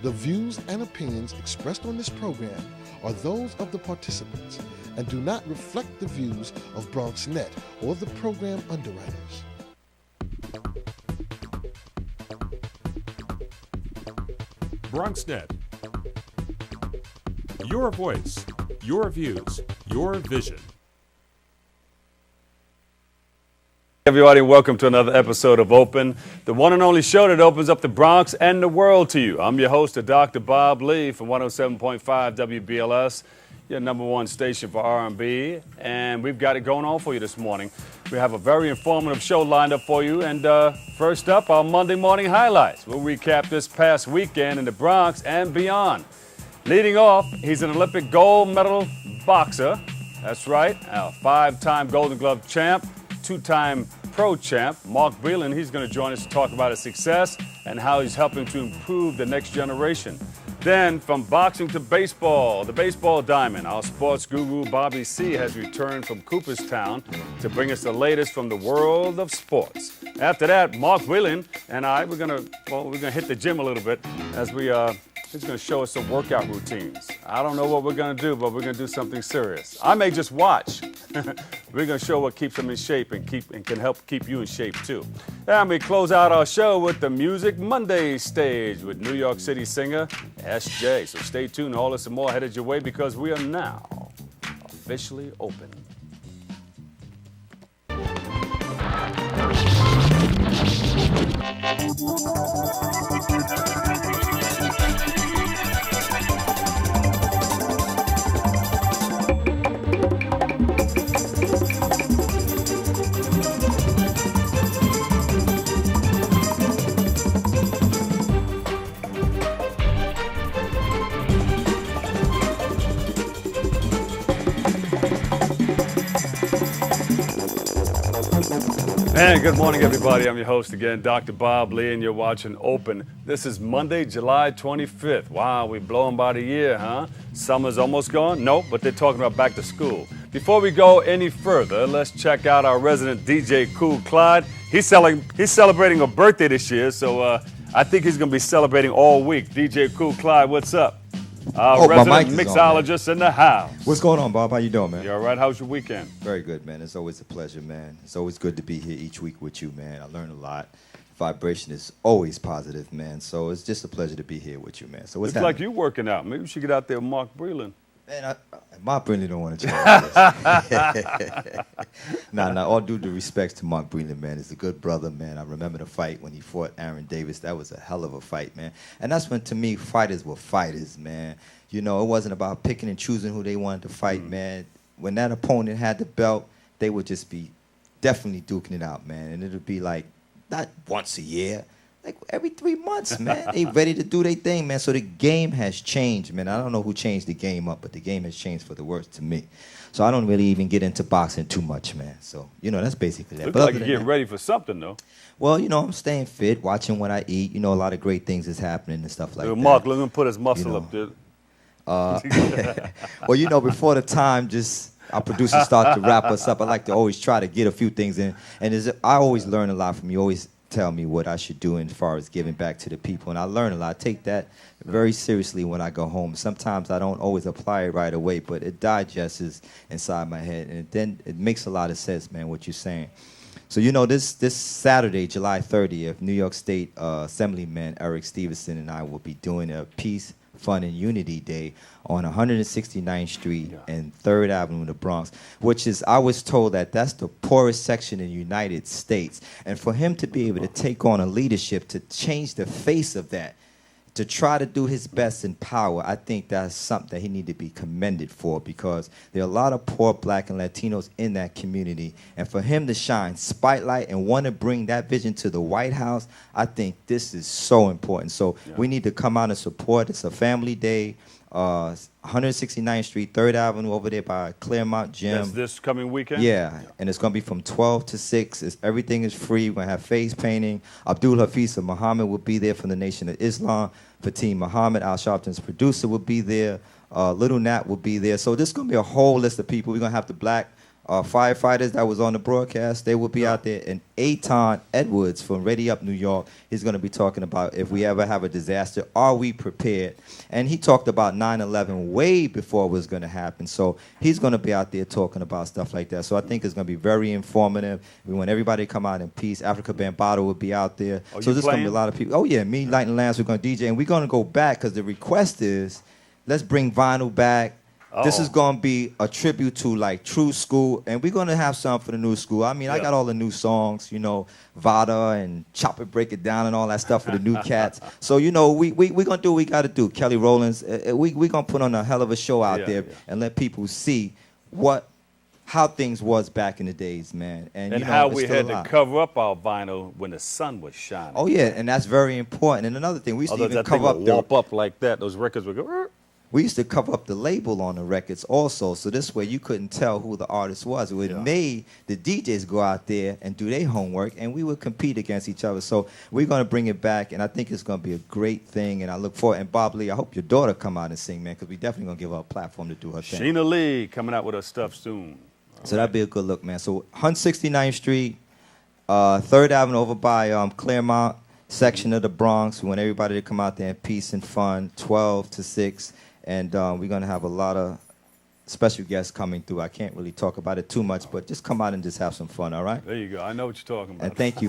The views and opinions expressed on this program are those of the participants and do not reflect the views of BronxNet or the program underwriters. BronxNet. Your voice, your views, your vision. Everybody, welcome to another episode of Open, the one and only show that opens up the Bronx and the world to you. I'm your host, Dr. Bob Lee from 107.5 WBLS, your number one station for R&B, and we've got it going on for you this morning. We have a very informative show lined up for you, and first up, our Monday morning highlights. We'll recap this past weekend in the Bronx and beyond. Leading off, he's an Olympic gold medal boxer. That's right, a five-time Golden Glove champ, two-time pro champ, Mark Breland. He's going to join us to talk about his success and how he's helping to improve the next generation. Then, from boxing to baseball, the baseball diamond, our sports guru Bobby C has returned from Cooperstown to bring us the latest from the world of sports. After that, Mark Breland and I, we're gonna hit the gym a little bit as he's going to show us some workout routines. I don't know what we're going to do, but we're going to do something serious. I may just watch. We're going to show what keeps them in shape and can help keep you in shape too. And we close out our show with the Music Monday stage with New York City singer SJ. So stay tuned. All this and more headed your way because we are now officially open. And good morning, everybody. I'm your host again, Dr. Bob Lee, and you're watching Open. This is Monday, July 25th. Wow, we're blowing by the year, huh? Summer's almost gone? Nope, but they're talking about back to school. Before we go any further, let's check out our resident DJ, Cool Clyde. He's celebrating a birthday this year, so I think he's going to be celebrating all week. DJ Cool Clyde, what's up? Our resident mixologist in the house. What's going on, Bob? How you doing, man? You all right? How's your weekend? Very good, man. It's always a pleasure, man. It's always good to be here each week with you, man. I learn a lot. Vibration is always positive, man. So it's just a pleasure to be here with you, man. So what's happening? Looks like you working out. Maybe we should get out there with Mark Breland. Man, Mark Breland don't want to challenge this. Nah, all due respects to Mark Breland, man. He's a good brother, man. I remember the fight when he fought Aaron Davis. That was a hell of a fight, man. And that's when, to me, fighters were fighters, man. You know, it wasn't about picking and choosing who they wanted to fight, man. When that opponent had the belt, they would just be definitely duking it out, man. And it would be like, not once a year, like every 3 months, man. They ready to do their thing, man. So the game has changed, man. I don't know who changed the game up, but the game has changed for the worse to me. So I don't really even get into boxing too much, man. So, you know, that's basically that. Looks like you're getting ready for something, though. Well, you know, I'm staying fit, watching what I eat. You know, a lot of great things is happening and stuff like that. Mark, let him put his muscle up there. Well, you know, before the time, our producers start to wrap us up, I like to always try to get a few things in. And I always learn a lot from you. Always tell me what I should do as far as giving back to the people. And I learn a lot. I take that very seriously when I go home. Sometimes I don't always apply it right away, but it digests inside my head. And then it makes a lot of sense, man, what you're saying. So, you know, this Saturday, July 30th, New York State Assemblyman Eric Stevenson and I will be doing a Peace, Fun, and Unity Day on 169th Street and 3rd Avenue in the Bronx, which is, I was told that's the poorest section in the United States. And for him to be able to take on a leadership to change the face of that, to try to do his best in power, I think that's something that he needs to be commended for, because there are a lot of poor Black and Latinos in that community. And for him to shine spotlight and want to bring that vision to the White House, I think this is so important. So we need to come out and support. It's a family day. 169th Street, 3rd Avenue, over there by Claremont Gym. That's this coming weekend? Yeah, and it's going to be from 12 to 6. Everything is free. We're going to have face painting. Abdul Hafiz Muhammad will be there from the Nation of Islam. Fatim Muhammad, Al Sharpton's producer, will be there. Little Nat will be there. So this is going to be a whole list of people. We're going to have the Black firefighters that was on the broadcast, they will be out there. And Aton Edwards from Ready Up New York, he's going to be talking about if we ever have a disaster, are we prepared? And he talked about 9/11 way before it was going to happen. So he's going to be out there talking about stuff like that. So I think it's going to be very informative. We want everybody to come out in peace. Africa Bambaataa will be out there. Oh, so you there's going to be playing? a lot of people. Oh, yeah, me, Light and Lance, we're going to DJ. And we're going to go back because the request is, let's bring vinyl back. This is going to be a tribute to, like, True School, and we're going to have something for the new school. I mean, I got all the new songs, you know, Vada and Chop It, Break It Down and all that stuff for the new cats. So, you know, we going to do what we got to do. Kelly Rowlands, we going to put on a hell of a show out there and let people see how things was back in the days, man. And you know, how it's we still had alive. to cover up our vinyl when the sun was shining. Oh, yeah, and that's very important. And another thing, we used to Although even that thing cover up would warp up like that, those records would go. We used to cover up the label on the records also, so this way you couldn't tell who the artist was. It would made the DJs go out there and do their homework, and we would compete against each other. So we're going to bring it back, and I think it's going to be a great thing, and I look forward. And Bob Lee, I hope your daughter come out and sing, man, because we definitely going to give her a platform to do her thing. Sheena Lee coming out with her stuff soon. So that'd be a good look, man. So 169th Street, 3rd Avenue over by Claremont section of the Bronx. We want everybody to come out there in peace and fun, 12 to 6. And we're going to have a lot of special guests coming through. I can't really talk about it too much, but just come out and just have some fun, all right? There you go. I know what you're talking about. And thank you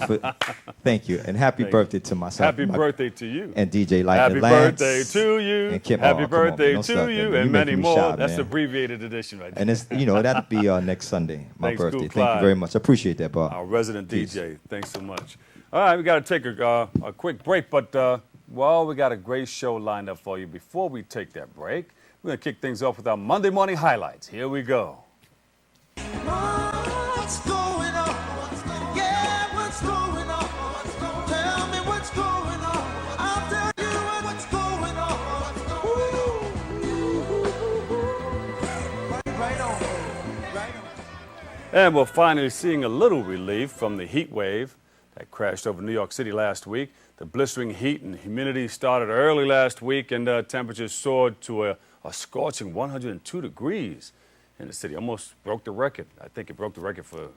thank you. And happy birthday to myself. Happy birthday to you. And DJ Light Happy and Lance. birthday to you. And Kim, Happy oh, come on, man, birthday don't to start that, you, man. and You many making me more. shy, That's man. the abbreviated edition right there. And it's, you know, that'll be next Sunday, my Thanks, birthday. Cool Thank you Clyde. very much. I appreciate that, Bob. Our resident Peace. DJ. Thanks so much. All right, we got to take a quick break, but, we got a great show lined up for you. Before we take that break, we're going to kick things off with our Monday morning highlights. Here we go. What's going on? Yeah, what's going on? Tell me what's going on. I'll tell you what's going on. Right on. Right on. And we're finally seeing a little relief from the heat wave that crashed over New York City last week. The blistering heat and humidity started early last week, and temperatures soared to a scorching 102 degrees in the city. Almost broke the record. I think it broke the record for a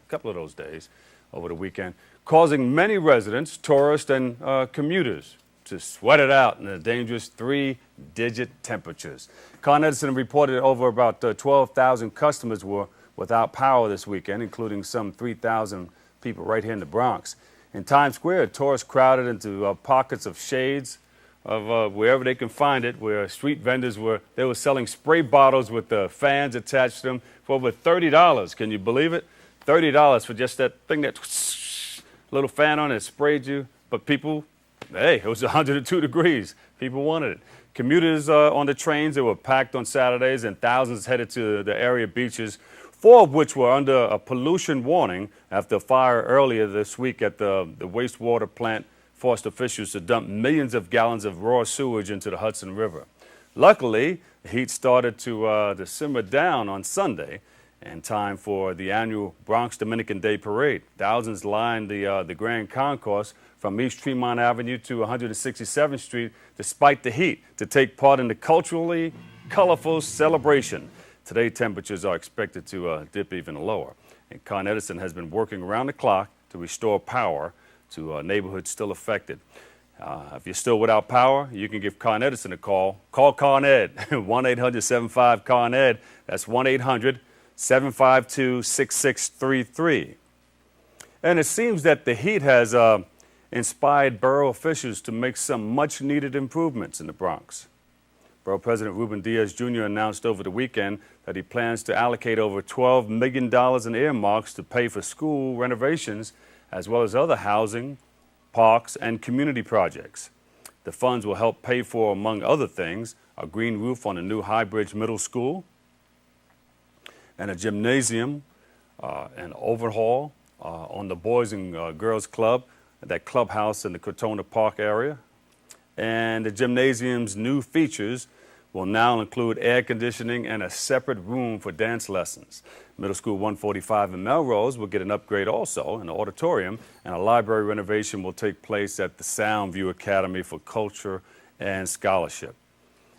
couple of those days over the weekend, causing many residents, tourists, and commuters to sweat it out in the dangerous 3-digit temperatures. Con Edison reported over about 12,000 customers were without power this weekend, including some 3,000 people right here in the Bronx. In Times Square, tourists crowded into pockets of shades of wherever they can find it, where street vendors were selling spray bottles with fans attached to them for over $30. Can you believe it? $30 for just that thing, that little fan on it sprayed you. But people, hey, it was 102 degrees. People wanted it. Commuters on the trains, they were packed on Saturdays, and thousands headed to the area beaches, 4 of which were under a pollution warning after a fire earlier this week at the wastewater plant forced officials to dump millions of gallons of raw sewage into the Hudson River. Luckily, the heat started to simmer down on Sunday in time for the annual Bronx Dominican Day Parade. Thousands lined the Grand Concourse from East Tremont Avenue to 167th Street despite the heat to take part in the culturally colorful celebration. Today, temperatures are expected to dip even lower. And Con Edison has been working around the clock to restore power to neighborhoods still affected. If you're still without power, you can give Con Edison a call. Call Con Ed, 1-800-75-CON-ED. That's 1-800-752-6633. And it seems that the heat has inspired borough officials to make some much-needed improvements in the Bronx. Borough President Ruben Diaz Jr. announced over the weekend that he plans to allocate over $12 million in earmarks to pay for school renovations, as well as other housing, parks, and community projects. The funds will help pay for, among other things, a green roof on the new High Bridge Middle School, and a gymnasium, an overhaul on the Boys and Girls Club, that clubhouse in the Cortona Park area. And the gymnasium's new features will now include air conditioning and a separate room for dance lessons. Middle School 145 in Melrose will get an upgrade also, an auditorium, and a library renovation will take place at the Soundview Academy for Culture and Scholarship.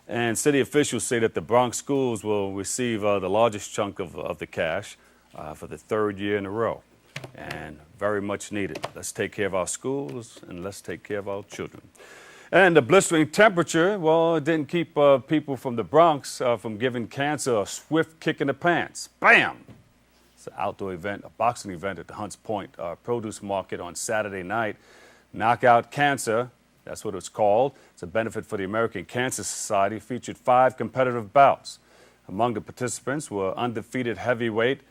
And city officials say that the Bronx schools will receive the largest chunk of the cash, for the third year in a row, and very much needed. Let's take care of our schools, and let's take care of our children. And the blistering temperature, well, it didn't keep people from the Bronx from giving cancer a swift kick in the pants. Bam! It's an outdoor event, a boxing event at the Hunts Point produce market on Saturday night. Knockout Cancer, that's what it's called. It's a benefit for the American Cancer Society. Featured 5 competitive bouts. Among the participants were undefeated heavyweight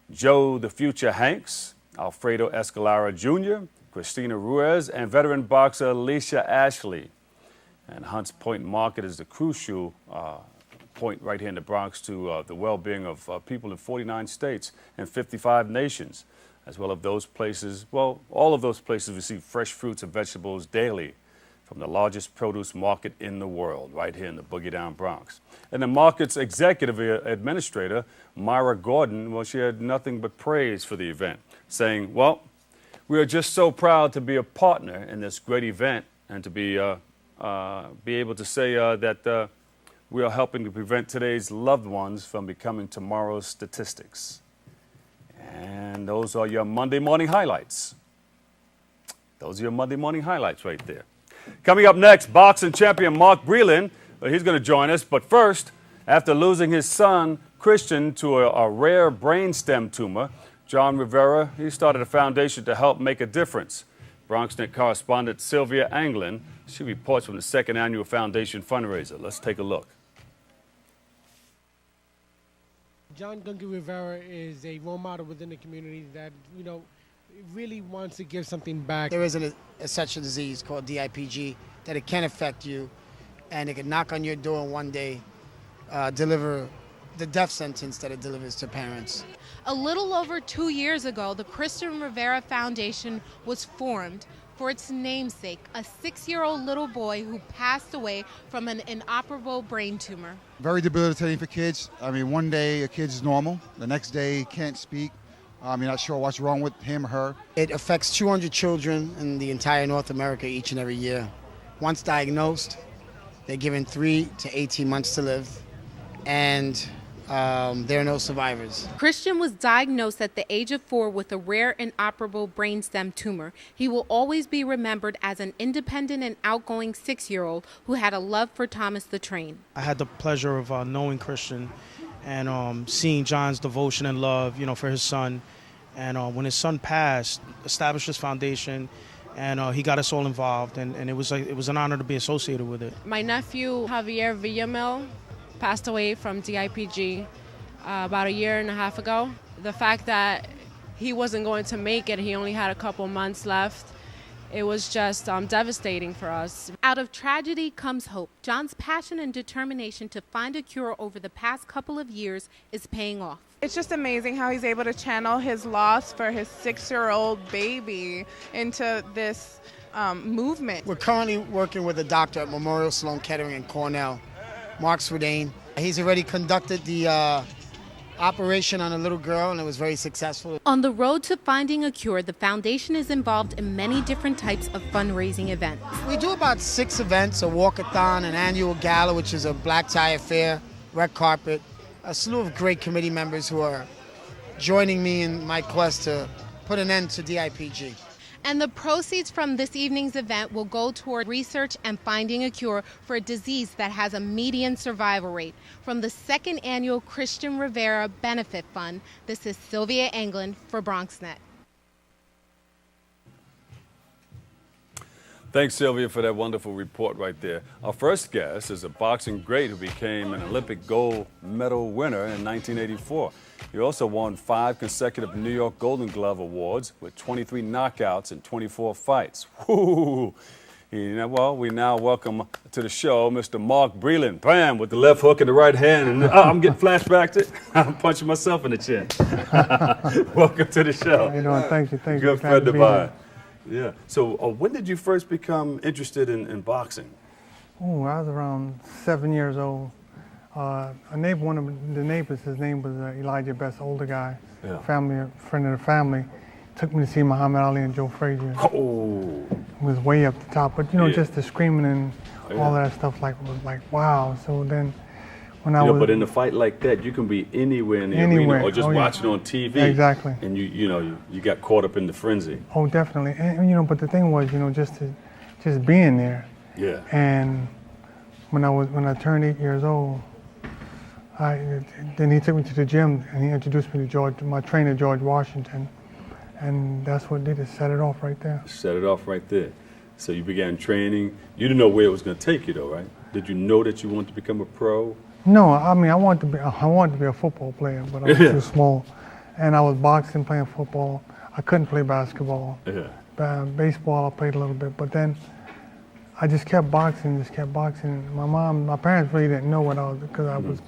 Joe the Future Hanks, Alfredo Escalara Jr., Christina Ruiz, and veteran boxer Alicia Ashley. And Hunts Point Market is the crucial point right here in the Bronx to the well-being of people in 49 states and 55 nations, as well as those places. Well, all of those places receive fresh fruits and vegetables daily from the largest produce market in the world, right here in the Boogie Down Bronx. And the market's executive administrator, Myra Gordon, well, she had nothing but praise for the event, saying, well, we are just so proud to be a partner in this great event and to be able to say that we are helping to prevent today's loved ones from becoming tomorrow's statistics. And those are your Monday morning highlights. Those are your Monday morning highlights right there. Coming up next, boxing champion Mark Breland. He's going to join us. But first, after losing his son, Christian, to a rare brainstem tumor, John Rivera, he started a foundation to help make a difference. BronxNet correspondent Sylvia Anglin, she reports from the second annual foundation fundraiser. Let's take a look. John Gungi Rivera is a role model within the community that, really wants to give something back. There is such a disease called DIPG that it can affect you, and it can knock on your door and one day deliver the death sentence that it delivers to parents. A little over 2 years ago, the Christian Rivera Foundation was formed for its namesake, a 6-year-old little boy who passed away from an inoperable brain tumor. Very debilitating for kids. I mean, one day a kid's normal, the next day he can't speak. You're not sure what's wrong with him or her. It affects 200 children in the entire North America each and every year. Once diagnosed, they're given 3 to 18 months to live, and there are no survivors. Christian was diagnosed at the age of 4 with a rare inoperable brainstem tumor. He will always be remembered as an independent and outgoing 6-year-old who had a love for Thomas the Train. I had the pleasure of knowing Christian and seeing John's devotion and love, for his son. And when his son passed, established his foundation, and he got us all involved, and it was an honor to be associated with it. My nephew, Javier Villamil, passed away from DIPG about a year and a half ago. The fact that he wasn't going to make it, he only had a couple months left, it was just devastating for us. Out of tragedy comes hope. John's passion and determination to find a cure over the past couple of years is paying off. It's just amazing how he's able to channel his loss for his 6-year-old baby into this movement. We're currently working with a doctor at Memorial Sloan Kettering in Cornell, Mark Swedane. He's already conducted the operation on a little girl, and it was very successful. On the road to finding a cure, the foundation is involved in many different types of fundraising events. We do about 6 events: a walkathon, an annual gala, which is a black tie affair, red carpet, a slew of great committee members who are joining me in my quest to put an end to DIPG. And the proceeds from this evening's event will go toward research and finding a cure for a disease that has a median survival rate. From the second annual Christian Rivera Benefit Fund, this is Sylvia Anglin for BronxNet. Thanks, Sylvia, for that wonderful report right there. Our first guest is a boxing great who became an Olympic gold medal winner in 1984. He also won 5 consecutive New York Golden Glove Awards with 23 knockouts in 24 fights. Woo! Well, we now welcome to the show Mr. Mark Breland. Bam, with the left hook and the right hand. And I'm getting flashbacks. I'm punching myself in the chin. Welcome to the show. How you doing? Thank you. Thank you. Good friend of mine. Yeah. So when did you first become interested in boxing? Oh, I was around 7 years old. One of the neighbors, his name was Elijah Best, older guy, friend of the family, took me to see Muhammad Ali and Joe Frazier. Oh. It was way up the top, but just the screaming and all that stuff was like wow. So then when I was. But in a fight like that, you can be anywhere in the Anywhere. arena or just Oh, yeah. watching on TV. Exactly. And you got caught up in the frenzy. Oh, definitely. And but the thing was, just being there. Yeah. And when I turned 8 years old, then he took me to the gym and he introduced me to my trainer, George Washington. And that's what did it, set it off right there. Set it off right there. So you began training. You didn't know where it was going to take you, though, right? Did you know that you wanted to become a pro? No, I mean I wanted to be a football player, but I was too small. And I was boxing, playing football. I couldn't play basketball. Yeah. Baseball, I played a little bit, but then I just kept boxing. My parents really didn't know what I was, because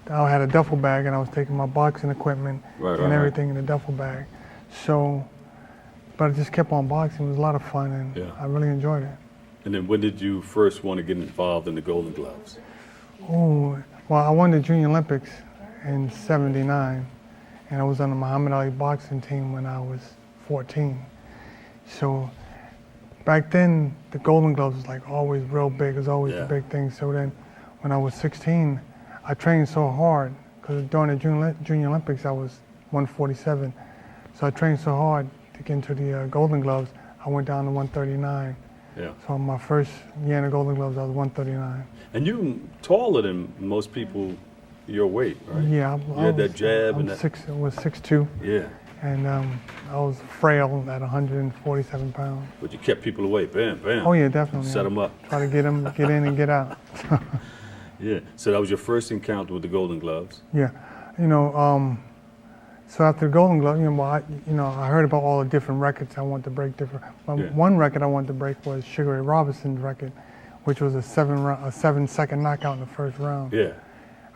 I had a duffel bag and I was taking my boxing equipment and everything in the duffel bag. So, but I just kept on boxing. It was a lot of fun, and I really enjoyed it. And then when did you first want to get involved in the Golden Gloves? Oh, well, I won the Junior Olympics in '79, and I was on the Muhammad Ali boxing team when I was 14. So back then, the Golden Gloves was like always real big. It was always a big thing. So then when I was 16, I trained so hard, because during the Junior Olympics, I was 147. So I trained so hard to get into the Golden Gloves, I went down to 139. Yeah. So my first year in the Golden Gloves, I was 139. And you taller than most people your weight, right? Yeah. You had that jab and that. I was 6'2". Yeah. And I was frail at 147 pounds. But you kept people away, bam, bam. Oh yeah, definitely. Set them up. Try to get in and get out. Yeah. So that was your first encounter with the Golden Gloves. Yeah. So after the Golden Glove, I heard about all the different records I wanted to break. One record I wanted to break was Sugar Ray Robinson's record, which was a 7-second knockout in the first round. Yeah.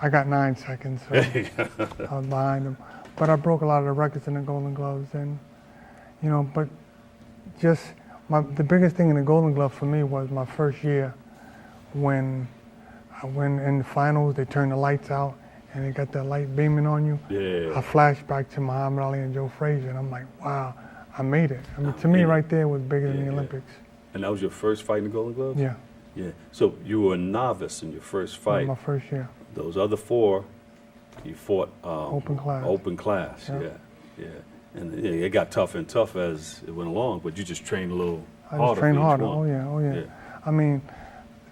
I got 9 seconds, so I was behind him. But I broke a lot of the records in the Golden Gloves, and but just the biggest thing in the Golden Glove for me was my first year when I went in the finals. They turned the lights out, and they got that light beaming on you. Yeah. I flashed back to Muhammad Ali and Joe Frazier, and I'm like, wow, I made it. I mean, to me, right there was bigger than the Olympics. And that was your first fight in the Golden Gloves? Yeah. Yeah. So you were a novice in your first fight. My first year. Those other 4, you fought open class. Open class, yeah. And it got tougher and tougher as it went along, but you just trained a little harder. I just trained harder. One. Oh yeah. I mean,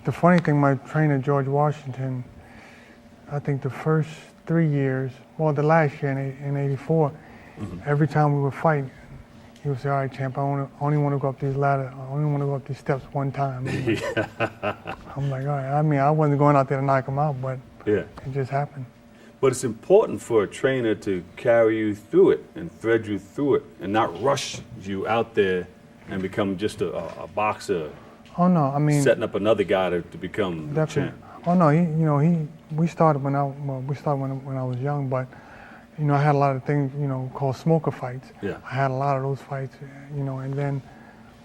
the funny thing, my trainer George Washington, I think the first 3 years, well, the last year in '84, every time we would fight, he would say, "All right, champ, I only want to go up these ladders. I only want to go up these steps one time." I'm like, all right. I mean, I wasn't going out there to knock him out, but it just happened. But it's important for a trainer to carry you through it and thread you through it, and not rush you out there and become just a boxer. Oh no, I mean, setting up another guy to become definitely. champ. Oh no, we started when I was young, but I had a lot of things called smoker fights. Yeah. I had a lot of those fights, and then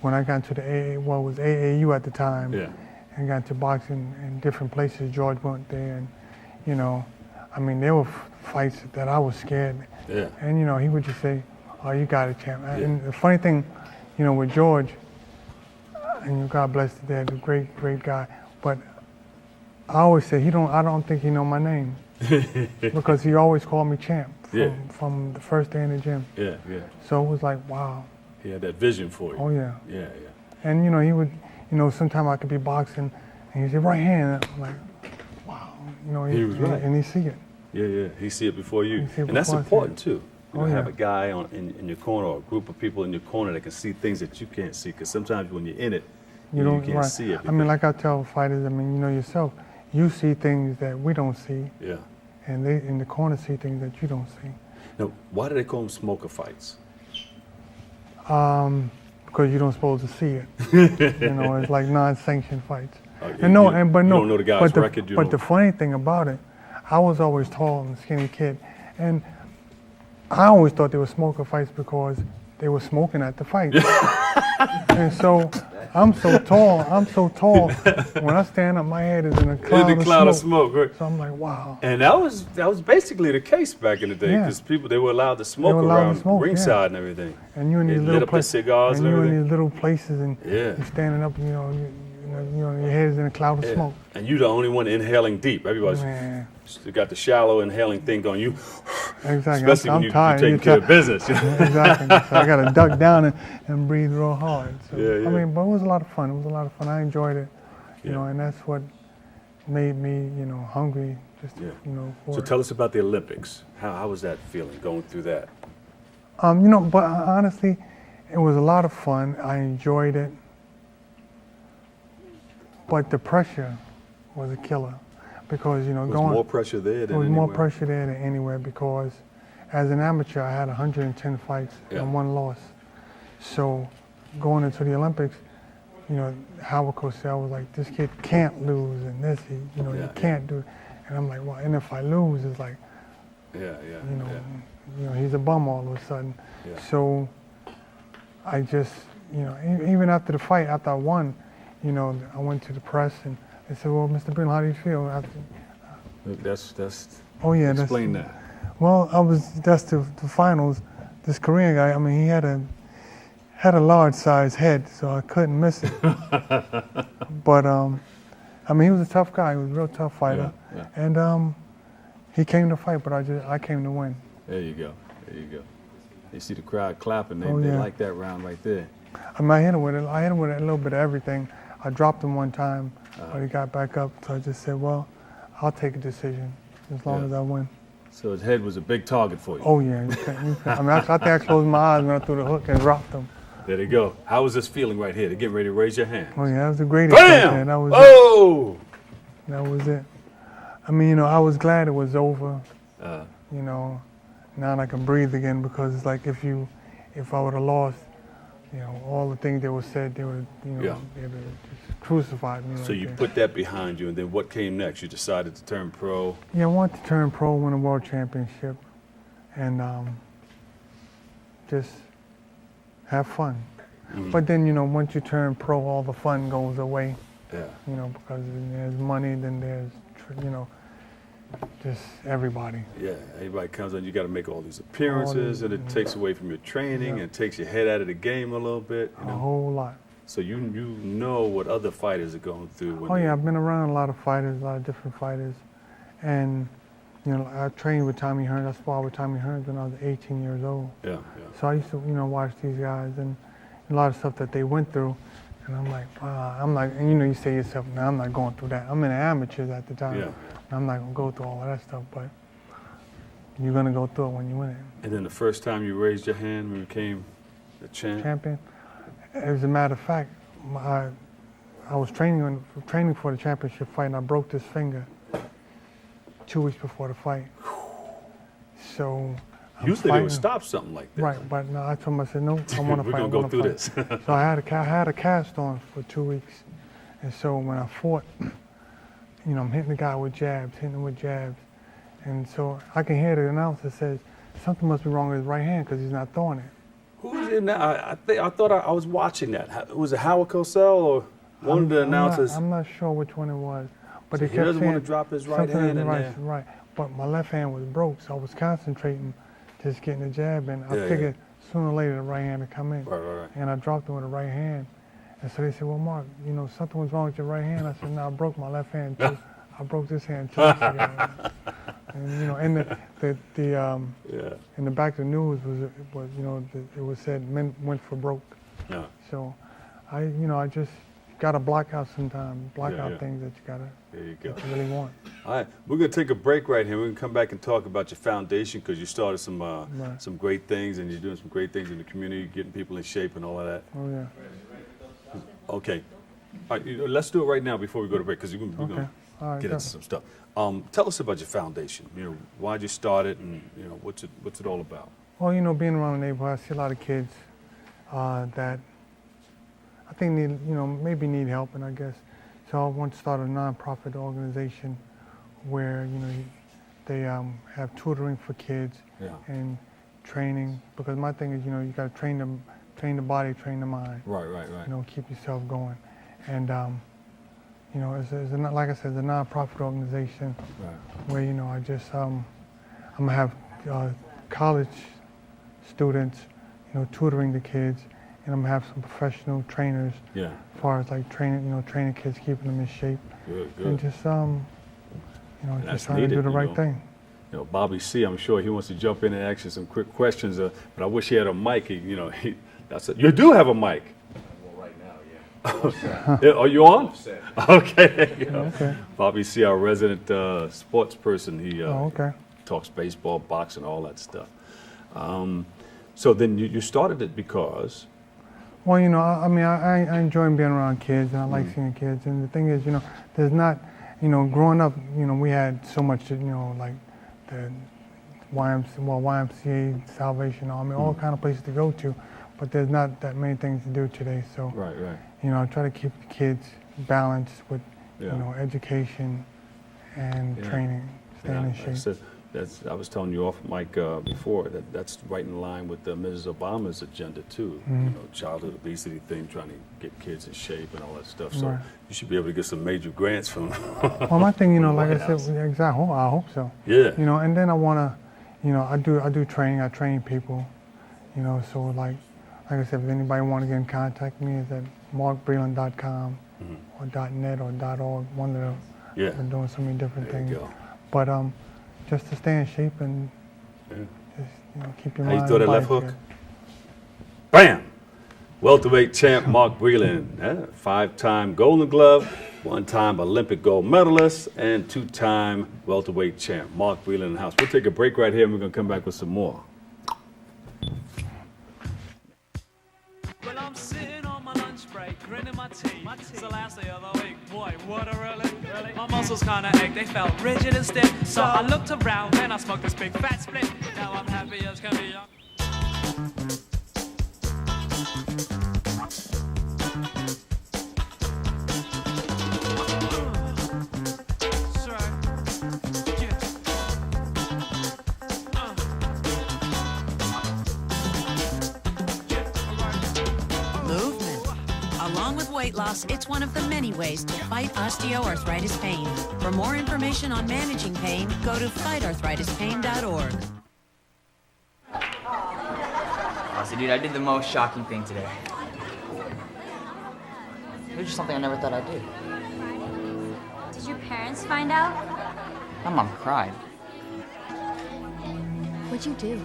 when I got into the was AAU at the time, and got into boxing in different places, George went there, and I mean, there were fights that I was scared. Yeah. And he would just say, "Oh, you got it, champ." Yeah. And the funny thing, with George, and God bless the dead, a great guy, but I always say I don't think he know my name because he always called me champ from the first day in the gym. Yeah. So it was like, wow. He had that vision for you. Oh yeah. Yeah. And he would, sometimes I could be boxing, and he'd say right hand. I'm like, wow. He was right. And he see it. Yeah. He see it before you, and that's important too. You have a guy in your corner or a group of people in your corner that can see things that you can't see. Because sometimes when you're in it, you can't see it. I mean, like I tell fighters, I mean, yourself, you see things that we don't see. Yeah. And they in the corner see things that you don't see. Now, why do they call them smoker fights? Because you don't supposed to see it. It's like non-sanctioned fights. You don't know the guy's record. But the funny thing about it, I was always tall and skinny kid, and I always thought they were smoker fights because they were smoking at the fight. And so I'm so tall. When I stand up, my head is in a cloud of smoke. Right? So I'm like, wow. And that was basically the case back in the day, because they were allowed to smoke around ringside and everything. And you're in these little places, cigars and everything. You're in these little places, and you're standing up, your head is in a cloud of Yeah. smoke. And you're the only one inhaling deep. Everybody's Man. still got the shallow inhaling thing going. You, Exactly. especially I'm when you're tired. taking care of business. Exactly. So I got to duck down and breathe real hard. So, Yeah, yeah. I mean, but it was a lot of fun. It was a lot of fun. I enjoyed it, you Yeah. know, and that's what made me, hungry. Just, Yeah. for So tell us about the Olympics. How was that feeling going through that? But honestly, it was a lot of fun. I enjoyed it. But the pressure was a killer because, There was more pressure there than there was anywhere. more pressure there than anywhere because as an amateur, I had 110 fights Yeah. and 1 loss. So going into the Olympics, Howard Cosell was like, this kid can't lose and this, Yeah, you can't do it. And I'm like, well, and if I lose, it's like, Yeah. he's a bum all of a sudden. Yeah. So I just, even after the fight, after I won, I went to the press and they said, well, Mr. Brindle, how do you feel? After, That's. oh yeah, Explain that. Well, that's the finals. This Korean guy, I mean, he had a large size head, so I couldn't miss it. But he was a tough guy. He was a real tough fighter, Yeah. and he came to fight, but I came to win. There you go. You see the crowd clapping. They Yeah. like that round right there. I hit him with a little bit of everything. I dropped him one time, but he got back up. So I just said, well, I'll take a decision as long Yeah. as I win. So his head was a big target for you. Oh yeah, you can't. I think I closed my eyes when I threw the hook and dropped him. There they go. How was this feeling right here? They're getting ready to raise your hand. Oh yeah, that was the greatest. Bam! Thing. That was Oh! it. That was it. I was glad it was over. Uh, Now I can breathe again because it's like if I would have lost, all the things that were said, they would, Yeah. they would just crucified me. so right you there. put that behind you, and then what came next? You decided to turn pro. Yeah, I wanted to turn pro, win a world championship, and just have fun. Mhm. But then, once you turn pro, all the fun goes away. Yeah. Because there's money, then there's, just everybody. Yeah, everybody comes on. You got to make all these appearances, and it takes away from your training, and takes your head out of the game a little bit. A whole lot. So you know what other fighters are going through. When Oh they- yeah, I've been around a lot of fighters, a lot of different fighters, and I trained with Tommy Hearns. I sparred with Tommy Hearns when I was 18 years old. Yeah. So I used to, watch these guys and a lot of stuff that they went through, and I'm like, and you say to yourself, no, I'm not going through that. I'm in the amateurs at the time. Yeah. I'm not gonna go through all of that stuff, but you're gonna go through it when you win it. And then the first time you raised your hand, when you became the champion. As a matter of fact, I was training for the championship fight, and I broke this finger 2 weeks before the fight. So I'm Usually they would fighting. stop something like that. Right, but no, I told him, I said, no, I want to We're fight. gonna I go wanna through fight. this. So I had a cast on for 2 weeks, and so when I fought, I'm hitting the guy with jabs, and so I can hear the announcer says something must be wrong with his right hand because he's not throwing it. Who's in that? I thought I was watching that. Was it Howard Cosell or one of the announcers? I'm not sure which one it was, but So they he kept doesn't saying want to drop his right something hand is in right, there. right. But my left hand was broke, so I was concentrating, just getting the jab in. I Yeah, figured sooner or later the right hand would come in, Right. and I dropped it with the right hand. And so they said, well, Mark, something was wrong with your right hand. I said, no, I broke my left hand too. I broke this hand too. And and in the back of the news it was said men went for broke. Yeah. So I just gotta block out sometimes, Yeah. things that you gotta There you go. that you really want. All right, we're gonna take a break right here. We're gonna come back and talk about your foundation because you started some great things, and you're doing some great things in the community, getting people in shape and all of that. Oh yeah. Okay. All right, let's do it right now before we go to break because we're gonna Okay. All right, get go. into some stuff. Tell us about your foundation. Why'd you start it, and what's it all about? Well, being around the neighborhood, I see a lot of kids that I think maybe need help, and I guess so. I want to start a nonprofit organization where they have tutoring for kids and training, because my thing is you got to train the body, train the mind. Right. Keep yourself going, and it's like I said, it's a nonprofit organization where I just I'm gonna have college students tutoring the kids get them to have some professional trainers. Yeah. As far as like training kids, keeping them in shape. Good. And just That's just trying needed, to do the you right know. thing. You know, Bobby C, I'm sure he wants to jump in and ask you some quick questions, but I wish he had a mic. You do have a mic. Well, right now, yeah. Yeah, are you on? Set. Okay. There you go. Okay. Bobby C, our resident sports person. He okay. talks baseball, boxing, all that stuff. So then you started it because? Well, I enjoy being around kids, and I like seeing kids. And the thing is, there's not, growing up, we had so much, like the YMCA, Salvation Army, all kind of places to go to, but there's not that many things to do today. So, right. I try to keep the kids balanced with, Yeah. education and training, staying in shape. I was telling you off mic before that's right in line with Mrs. Obama's agenda too. Childhood obesity thing, trying to get kids in shape and all that stuff. So Right. you should be able to get some major grants from. Well, my thing, from the like I White House. said, exactly. I hope so. Yeah. And then I wanna, I do training. I train people. So like I said, if anybody want to get in contact with me, it's at markbreland.com or .net or .org. One of them. Yeah. I've been doing so many different There you things. go. But just to stay in shape and just keep your How you mind throw that and left body hook? together. Bam! Welterweight champ Mark Breland, 5-time Golden Glove, 1-time Olympic gold medalist, and 2-time welterweight champ Mark Breland in the house. We'll take a break right here, and we're going to come back with some more. Well, I'm sitting on my lunch break, grinning my teeth. It's the last day of the week. Boy, what a relief. My muscles kinda ached, they felt rigid and stiff. So I looked around, then I smoked this big fat split. Now I'm happy as can be. Movement. Along with weight loss, it's one of the many ways to fight osteoarthritis pain. For more information on managing pain, go to fightarthritispain.org. So, dude, I did the most shocking thing today. It was just something I never thought I'd do. Did your parents find out? My mom cried. What'd you do?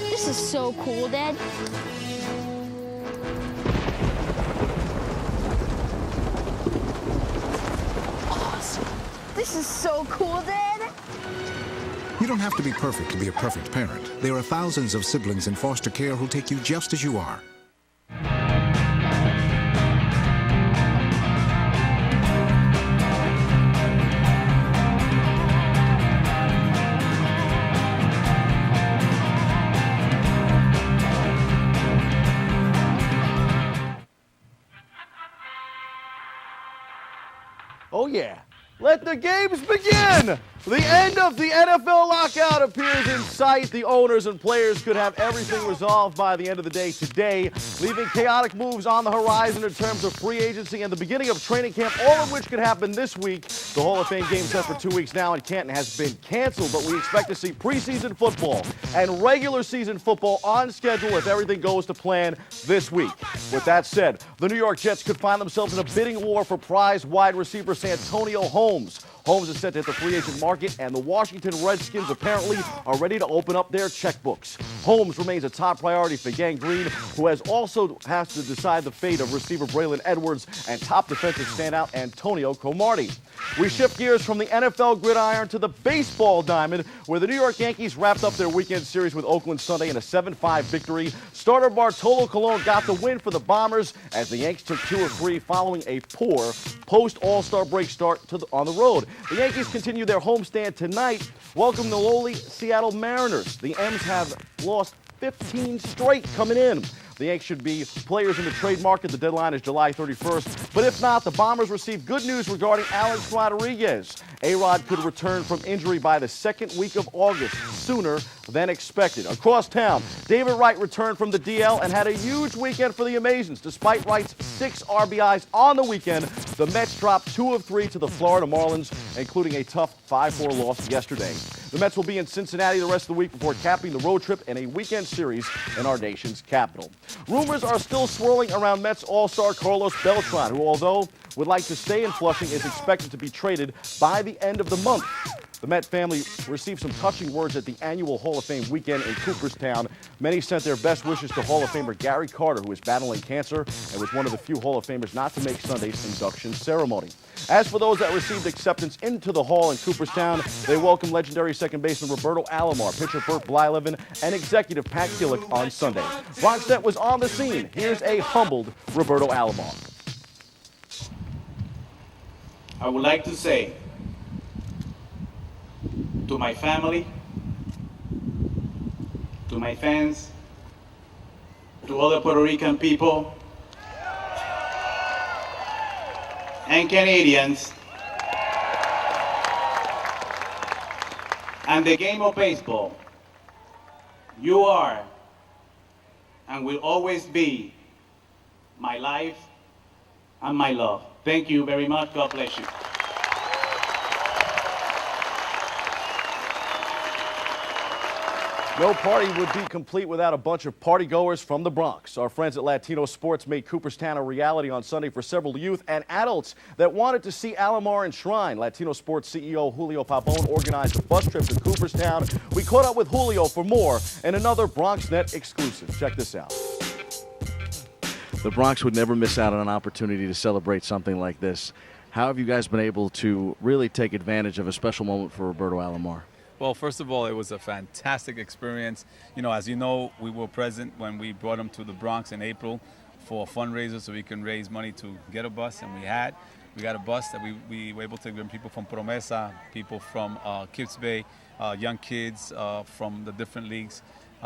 This is so cool, Dad. Awesome. This is so cool, Dad. You don't have to be perfect to be a perfect parent. There are thousands of siblings in foster care who'll take you just as you are. Oh, yeah. Let the games begin! The end of the NFL lockout appears in sight. The owners and players could have everything resolved by the end of the day today, leaving chaotic moves on the horizon in terms of free agency and the beginning of training camp, all of which could happen this week. The Hall of Fame game set for 2 weeks now in Canton has been canceled, but we expect to see preseason football and regular season football on schedule if everything goes to plan this week. With that said, the New York Jets could find themselves in a bidding war for prize wide receiver Santonio Holmes. Holmes is set to hit the free agent market, and the Washington Redskins apparently are ready to open up their checkbooks. Holmes remains a top priority for Gang Green, who has to decide the fate of receiver Braylon Edwards and top defensive standout Antonio Cromartie. We shift gears from the NFL gridiron to the baseball diamond, where the New York Yankees wrapped up their weekend series with Oakland Sunday in a 7-5 victory. Starter Bartolo Colon got the win for the Bombers as the Yanks took 2 of 3 following a poor post-All-Star break start on the road. The Yankees continue their homestand tonight, welcome the lowly Seattle Mariners. The M's have lost 15 straight coming in. The Yanks should be players in the trade market. The deadline is July 31st. But if not, the Bombers receive good news regarding Alex Rodriguez. A-Rod could return from injury by the second week of August, sooner than expected. Across town, David Wright returned from the DL and had a huge weekend for the Amazons. Despite Wright's 6 RBIs on the weekend, the Mets dropped 2 of 3 to the Florida Marlins, including a tough 5-4 loss yesterday. The Mets will be in Cincinnati the rest of the week before capping the road trip in a weekend series in our nation's capital. Rumors are still swirling around Mets All-Star Carlos Beltran, who, although would like to stay in Flushing, is expected to be traded by the end of the month. The Met family received some touching words at the annual Hall of Fame weekend in Cooperstown. Many sent their best wishes to Hall of Famer Gary Carter, who is battling cancer and was one of the few Hall of Famers not to make Sunday's induction ceremony. As for those that received acceptance into the Hall in Cooperstown, they welcomed legendary second baseman Roberto Alomar, pitcher Bert Blyleven, and executive Pat Gillick on Sunday. Bronxnet was on the scene. Here's a humbled Roberto Alomar. I would like to say to my family, to my fans, to all the Puerto Rican people and Canadians, and the game of baseball, you are and will always be my life and my love. Thank you very much. God bless you. No party would be complete without a bunch of partygoers from the Bronx. Our friends at Latino Sports made Cooperstown a reality on Sunday for several youth and adults that wanted to see Alomar enshrined. Latino Sports CEO Julio Pabon organized a bus trip to Cooperstown. We caught up with Julio for more and another BronxNet exclusive. Check this out. The Bronx would never miss out on an opportunity to celebrate something like this. How have you guys been able to really take advantage of a special moment for Roberto Alomar? Well, first of all, it was a fantastic experience. You know, as you know, we were present when we brought him to the Bronx in April for a fundraiser so we can raise money to get a bus, and we got a bus that we were able to bring people from Promesa, people from Kips Bay, young kids from the different leagues,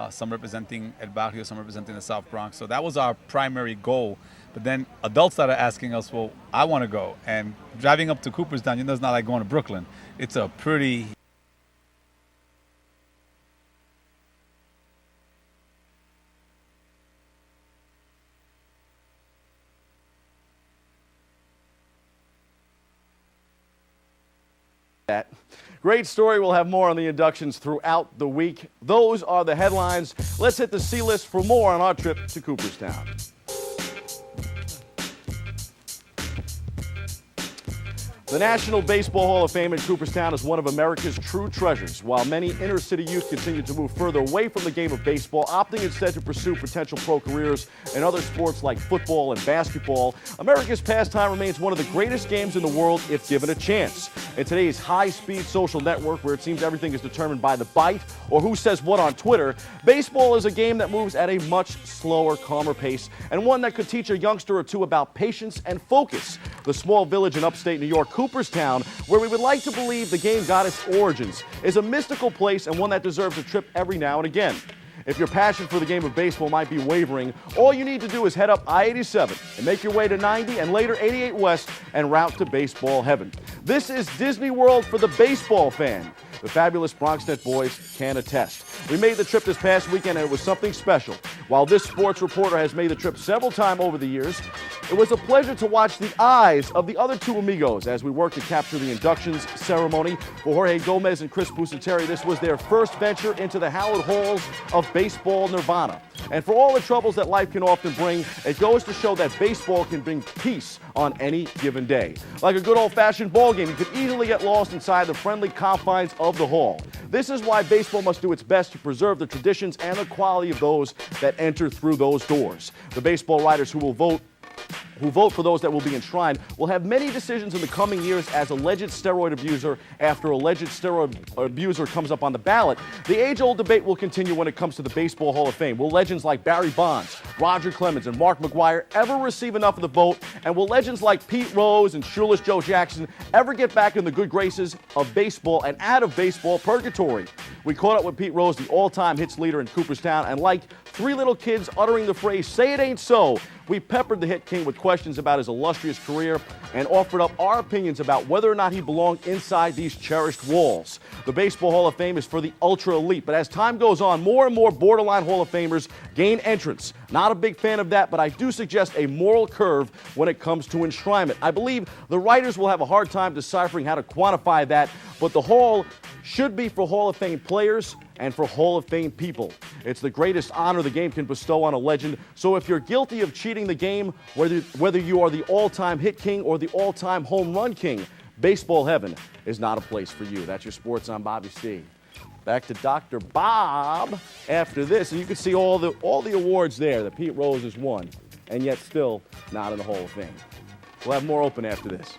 some representing El Barrio, some representing the South Bronx. So that was our primary goal. But then adults started asking us, well, I want to go. And driving up to Cooperstown, you know, it's not like going to Brooklyn. It's a pretty that. Great story. We'll have more on the inductions throughout the week. Those are the headlines. Let's hit the C-list for more on our trip to Cooperstown. The National Baseball Hall of Fame in Cooperstown is one of America's true treasures. While many inner-city youth continue to move further away from the game of baseball, opting instead to pursue potential pro careers in other sports like football and basketball, America's pastime remains one of the greatest games in the world if given a chance. In today's high-speed social network, where it seems everything is determined by the bite or who says what on Twitter, baseball is a game that moves at a much slower, calmer pace, and one that could teach a youngster or two about patience and focus. The small village in upstate New York, Cooperstown, where we would like to believe the game got its origins, is a mystical place and one that deserves a trip every now and again. If your passion for the game of baseball might be wavering, all you need to do is head up I-87 and make your way to 90 and later 88 West en route to baseball heaven. This is Disney World for the baseball fan. The fabulous BronxNet boys can attest. We made the trip this past weekend, and it was something special. While this sports reporter has made the trip several times over the years, it was a pleasure to watch the eyes of the other two amigos as we worked to capture the inductions ceremony. For Jorge Gomez and Chris Busateri, this was their first venture into the hallowed halls of baseball nirvana. And for all the troubles that life can often bring, it goes to show that baseball can bring peace on any given day. Like a good old-fashioned ball game, you could easily get lost inside the friendly confines of the hall. This is why baseball must do its best to preserve the traditions and the quality of those that enter through those doors. The baseball writers who vote for those that will be enshrined will have many decisions in the coming years as alleged steroid abuser after alleged steroid abuser comes up on the ballot. The age-old debate will continue when it comes to the Baseball Hall of Fame. Will legends like Barry Bonds, Roger Clemens, and Mark McGwire ever receive enough of the vote? And will legends like Pete Rose and Shoeless Joe Jackson ever get back in the good graces of baseball and out of baseball purgatory? We caught up with Pete Rose, the all-time hits leader in Cooperstown, and like three little kids uttering the phrase, "Say it ain't so," we peppered the hit king with questions about his illustrious career and offered up our opinions about whether or not he belonged inside these cherished walls. The Baseball Hall of Fame is for the ultra elite, but as time goes on, more and more borderline Hall of Famers gain entrance. Not a big fan of that, but I do suggest a moral curve when it comes to enshrinement. I believe the writers will have a hard time deciphering how to quantify that, but the Hall should be for Hall of Fame players and for Hall of Fame people. It's the greatest honor the game can bestow on a legend. So if you're guilty of cheating the game, whether you are the all-time hit king or the all-time home run king, baseball heaven is not a place for you. That's your sports. I'm Bobby C. Back to Dr. Bob after this, and you can see all the awards there that Pete Rose has won, and yet still not in the Hall of Fame. We'll have more open after this.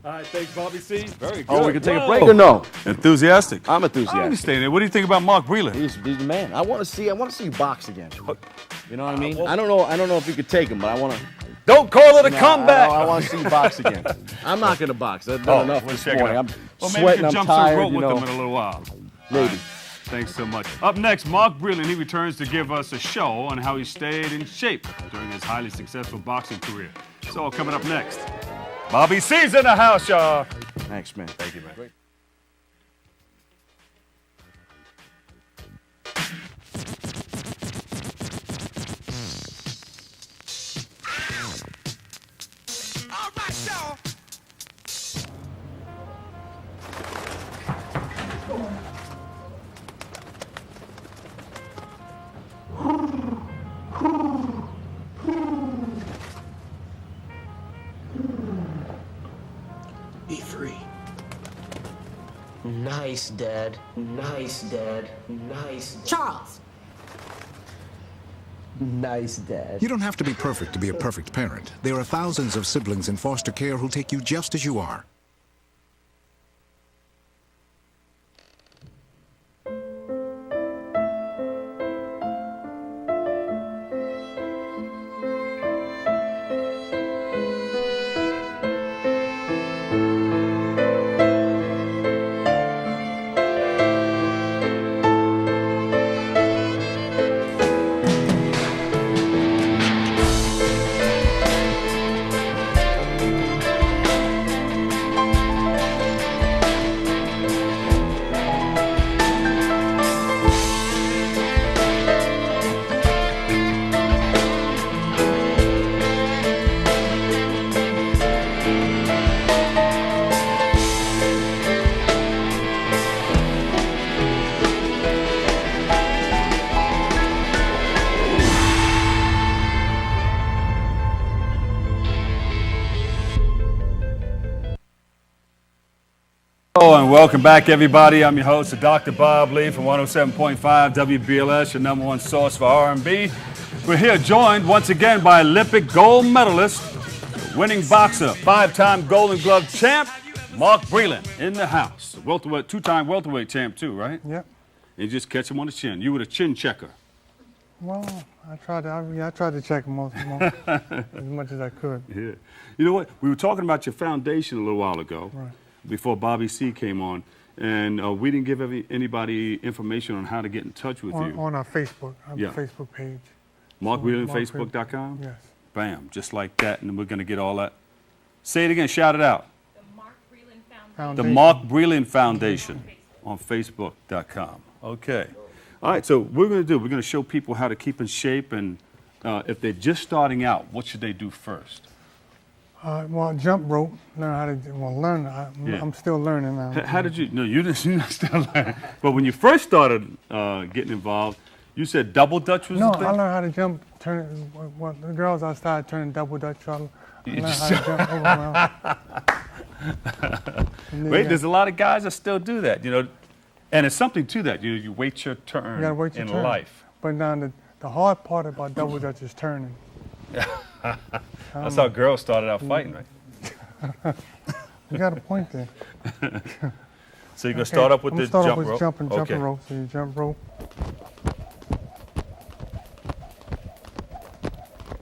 All right, thanks, Bobby C. Very good. Oh, we can take a break or no? Enthusiastic. I'm enthusiastic. I understand it. What do you think about Mark Breland? He's the man. I want to see you box again. You know what I mean? I don't know if you could take him, but I want to. Don't call it a comeback. I want to see you box again. I'm not going to box. That's Oh, enough we'll this check it morning. out. I'm Well, maybe you sweating. can I'm jump some tired. rope You with know. them in a little while. Maybe. All right. Thanks so much. Up next, Mark Breland. He returns to give us a show on how he stayed in shape during his highly successful boxing career. It's all coming up next. Bobby C's in the house, y'all. Thanks, man. Thank you, man. Great. All right, y'all. Be free. Nice, Dad. Nice, Dad. Nice, Dad. Charles. Nice, Dad. You don't have to be perfect to be a perfect parent. There are thousands of siblings in foster care who'll take you just as you are. Hello and welcome back, everybody. I'm your host, Dr. Bob Lee from 107.5 WBLS, your number one source for R&B. We're here joined once again by Olympic gold medalist, winning boxer, five-time Golden Glove champ, Mark Breland in the house. Welterweight, two-time welterweight champ too, right? Yep. You just catch him on the chin. You were the chin checker. Well, I tried to check most as much as I could. Yeah. You know what? We were talking about your foundation a little while ago. Right. Before Bobby C came on, and we didn't give anybody information on how to get in touch with you. On our Facebook, Yeah. Facebook page. Mark Breland, Mark Facebook.com? Yes. Bam, just like that, and then we're going to get all that. Say it again, shout it out. The Mark Breland Foundation. on Facebook.com. Okay. All right, so we're going to show people how to keep in shape, and if they're just starting out, what should they do first? Well, jump rope, learn. I'm still learning now. How did you, no, you're still learning. But when you first started getting involved, you said double dutch was the thing? No, I learned how to jump, well, the girls I started turning double dutch. I learned how to jump over. Wait, there's a lot of guys that still do that, you know, and it's something to that. You wait your turn You gotta wait your in turn. life. But now the hard part about double dutch is turning. That's how girls started out fighting, right? You got a point there. So you're going to start up with the jump rope? Jumping rope. So you jump rope.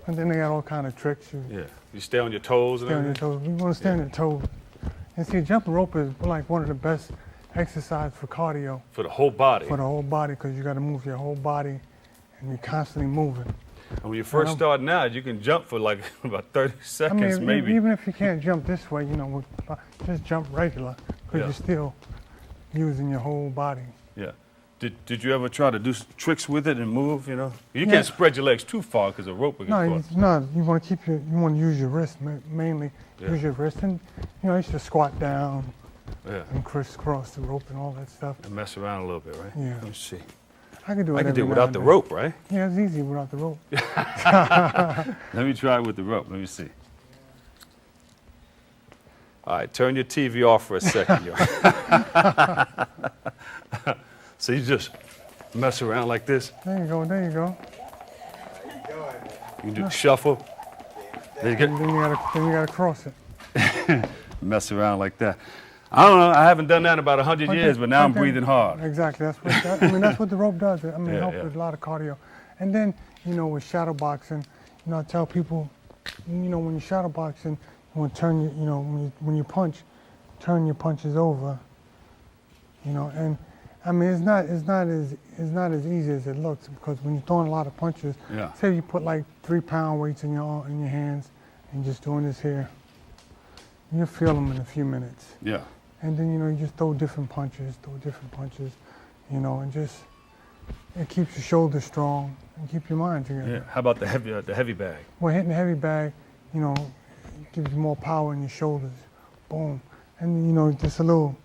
And then they got all kind of tricks. Yeah. You stay on your toes and Stay on your toes. You want to stay on your toes. And see, jumping rope is like one of the best exercises for cardio. For the whole body? For the whole body, because you got to move your whole body, and you're constantly moving. And when you first start now, you can jump for like about 30 seconds, maybe. Even if you can't jump this way, you know, just jump regular, because you're still using your whole body. Yeah. Did you ever try to do tricks with it and move, you know? You can't spread your legs too far because the rope will get caught. No, you want to you want to use your wrist mainly. Yeah. Use your wrist, and you know, I used to squat down and crisscross the rope and all that stuff. And mess around a little bit, right? Yeah. Let me see. I can do it. I can do it without the rope, right? Yeah, it's easy without the rope. Let me try it with the rope. Let me see. All right, turn your TV off for a second, yo. So you just mess around like this. There you go. There you go. You can do the shuffle. Then you gotta cross it. Mess around like that. I don't know. I haven't done that in about 100 years, but now I'm breathing hard. Exactly. That's what that's what the rope does. I mean, it helps yeah. with a lot of cardio. And then, you know, with shadow boxing, you know, I tell people, you know, when you're shadow boxing, you want to turn your, you know, when you punch, turn your punches over. You know, and I mean, it's not as easy as it looks, because when you're throwing a lot of punches, say you put like 3-pound weights in your hands and just doing this here, you'll feel them in a few minutes. Yeah. And then, you know, you just throw different punches, you know, and just, it keeps your shoulders strong and keep your mind together. Yeah. How about the heavy bag? Well, hitting the heavy bag, you know, gives you more power in your shoulders. Boom. And, you know, just a little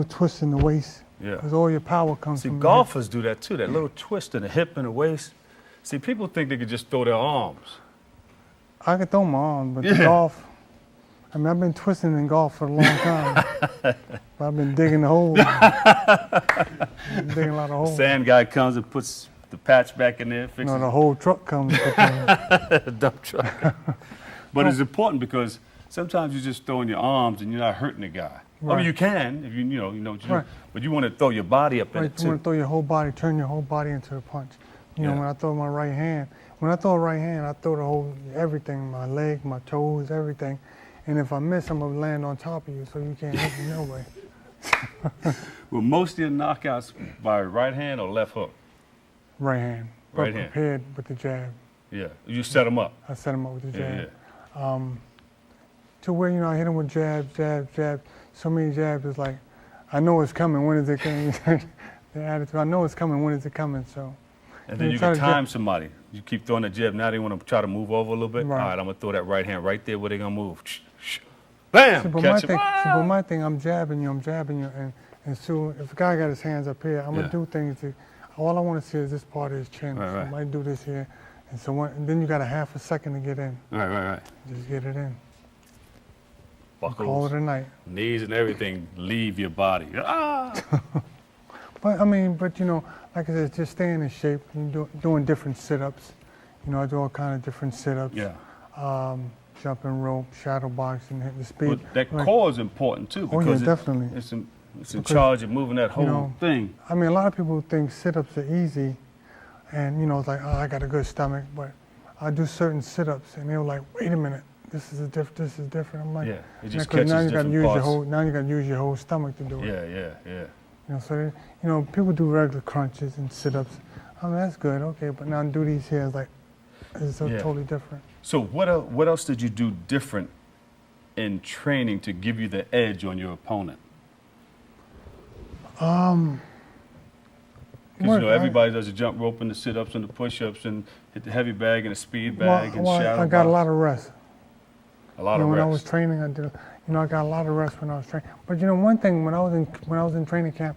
twist in the waist. Yeah. Because all your power comes from golfers do that too, that little twist in the hip and the waist. See, people think they could just throw their arms. I can throw my arms, but the golf, I mean, I've been twisting in golf for a long time. But I've been digging the holes. Digging a lot of holes. Sand guy comes and puts the patch back in there. No, the whole truck comes. The dump truck. But it's important because sometimes you're just throwing your arms and you're not hurting the guy. Right. I mean, you can if you know what you do, right. But you want to throw your body up in it too. You want to throw your whole body, turn your whole body into a punch. You know, when I throw my right hand, I throw the whole everything, my leg, my toes, everything. And if I miss, I'm gonna land on top of you, so you can't hit me no way. Well, most of your knockouts by right hand or left hook? Right hand. Right hand. Prepared with the jab. Yeah, you set them up. I set them up with the jab. Yeah. To where, you know, I hit them with jab. So many jabs, it's like, I know it's coming. When is it coming? The attitude, I know it's coming. When is it coming? So. And then you can time somebody. You keep throwing the jab. Now they want to try to move over a little bit. Right. All right, I'm gonna throw that right hand right there where they're gonna move. Bam! But my thing, I'm jabbing you, and so if a guy got his hands up here, I'm gonna do things. All I want to see is this part of his chin. Right, so I might do this here, and then you got a half a second to get in. Right. Just get it in. Buckles, call it a night. Knees and everything leave your body. But I mean, you know, like I said, just staying in shape and doing different sit-ups. You know, I do all kind of different sit-ups. Yeah. Jumping rope, shadow boxing, hitting the speed. But that core is important too, because definitely. It's in charge of moving that whole thing. I mean, a lot of people think sit-ups are easy, and you know, it's like, oh, I got a good stomach, but I do certain sit-ups, and they're like, wait a minute, this is different. I'm like, yeah, it just catches now you got to use parts. now you got to use your whole stomach to do it. Yeah. You know, so you know, people do regular crunches and sit-ups. I mean, that's good, okay, but now do these here, it's totally different. So what else did you do different in training to give you the edge on your opponent? Because everybody does the jump rope and the sit-ups and the push-ups and hit the heavy bag and the speed bag and shadow I got a box. lot of rest. A lot of when rest. I was training, I did. I got a lot of rest when I was training. But one thing when I was in training camp,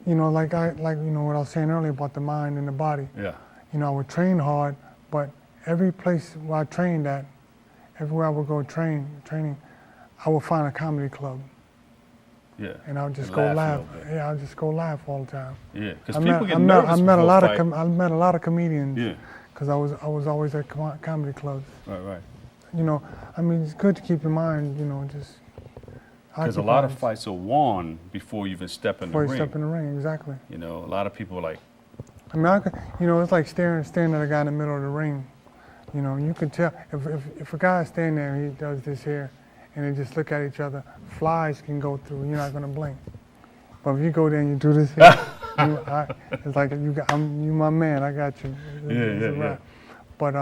like what I was saying earlier about the mind and the body. Yeah. I would train hard, but every place where I trained at, everywhere I would go training, I would find a comedy club. Yeah. And I would just And go laugh a laugh. little bit. Yeah, I would just go laugh all the time. Yeah, because people get nervous I met a before lot fight. of I met a lot of comedians. Yeah. Because I was always at comedy clubs. Right. It's good to keep your mind, just. Because a lot of fights are won before you even step in the Before ring. you step in the ring, exactly. A lot of people are like, it's like staring at a guy in the middle of the ring. You can tell if a guy's standing there and he does this here, and they just look at each other, flies can go through. You're not gonna blink. But if you go there and you do this here, it's like you my man. I got you. It's a wrap. But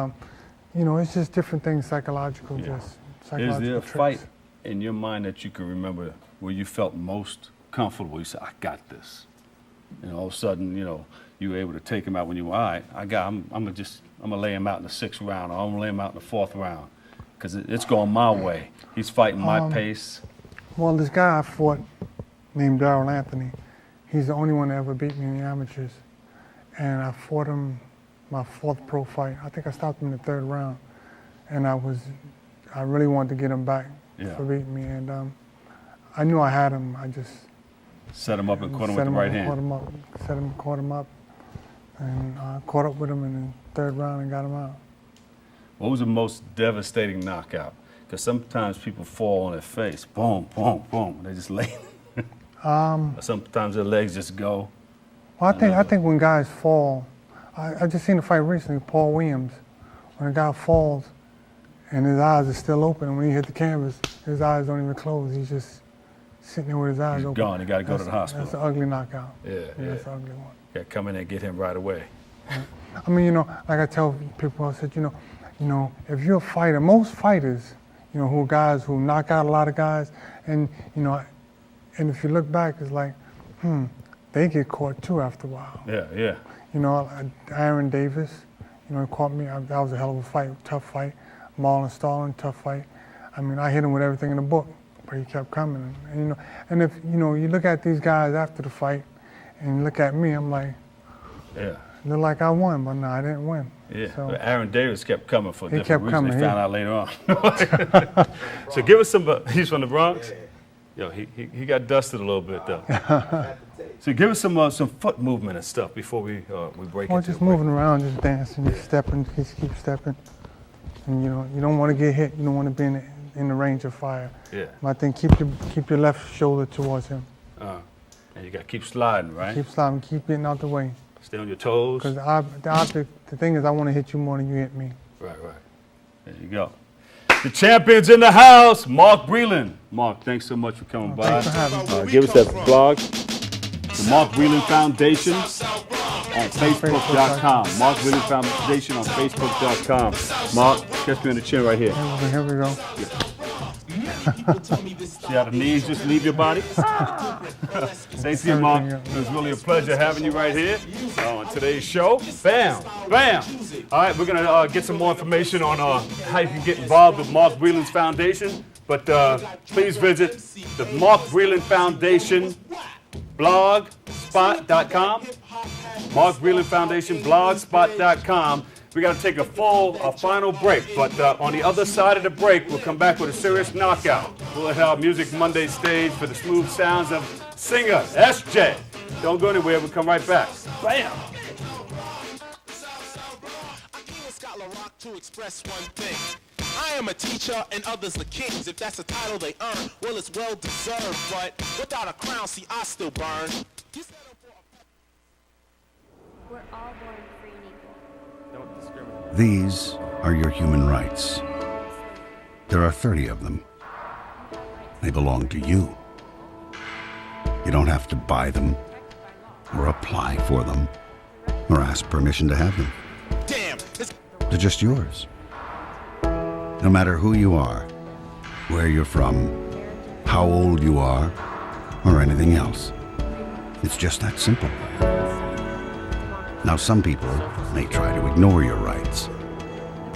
it's just different things, psychological, just psychological is there a tricks. fight in your mind that you can remember where you felt most comfortable? You said, I got this. All of a sudden, you were able to take him out when you were, all right, I'm gonna lay him out in the 6th round, or I'm gonna lay him out in the 4th round, because it's going my way. He's fighting my pace. Well, this guy I fought, named Darrell Anthony, he's the only one that ever beat me in the amateurs. And I fought him my 4th pro fight. I think I stopped him in the 3rd round. And I really wanted to get him back for beating me. And I knew I had him. I just set him up and caught him with the right hand. Caught him up, and caught up with him in the 3rd round and got him out. What was the most devastating knockout? Because sometimes people fall on their face, boom, boom, boom, they just lay. Sometimes their legs just go. Well, I think when guys fall, I just seen a fight recently, Paul Williams. When a guy falls and his eyes are still open, and when he hit the canvas, his eyes don't even close. He's just sitting there with his eyes open. Gone. He got to go to the hospital. That's an ugly knockout. Yeah. That's an ugly one. Got to come in and get him right away. Like I tell people, I said, if you're a fighter, most fighters, who are guys who knock out a lot of guys, and if you look back, it's like, they get caught too after a while. Yeah. Aaron Davis, he caught me. That was a hell of a fight, tough fight. Marlon Starling, tough fight. I hit him with everything in the book, but he kept coming. And if you look at these guys after the fight, and you look at me, I'm like, look like I won, but no, I didn't win. Yeah, so, but Aaron Davis kept coming for he different kept reasons. coming, They found out later on. So give us some. He's from the Bronx. Yo, he got dusted a little bit though. So give us some foot movement and stuff before we break. Well, just moving around, just dancing, just stepping, just keep stepping. And you don't want to get hit. You don't want to be in the range of fire. Yeah. I think keep your left shoulder towards him. And you got to keep sliding, right? Keep sliding, keep getting out the way. Stay on your toes. Because the thing is, I want to hit you more than you hit me. Right. There you go. The champion's in the house, Mark Breland. Mark, thanks so much for coming by. Thanks for having me. Give us that blog. The Mark Breland Foundation on Facebook.com. Mark Breland Foundation on Facebook.com. Mark, catch me on the chin right here. Here we go. See how the knees just leave your body? Thanks to you, Mark. It was really a pleasure having you right here on today's show. Bam, bam. All right, we're going to get some more information on how you can get involved with Mark Breland's Foundation. But please visit the Mark Breland Foundation blogspot.com. Mark Breland Foundation blogspot.com. We got to take a final break, but on the other side of the break, we'll come back with a serious knockout. We'll let our Music Monday stage for the smooth sounds of singer SJ. Don't go anywhere. We'll come right back. Bam! To express one thing. I am a teacher and others the kings. If that's a title they earn, well, it's well deserved. But without a crown, see, I still burn. We're all born free and equal. Don't discriminate. These are your human rights. There are 30 of them. They belong to you. You don't have to buy them, or apply for them, or ask permission to have them. Damn! They're just yours. No matter who you are, where you're from, how old you are, or anything else. It's just that simple. Now, some people may try to ignore your rights,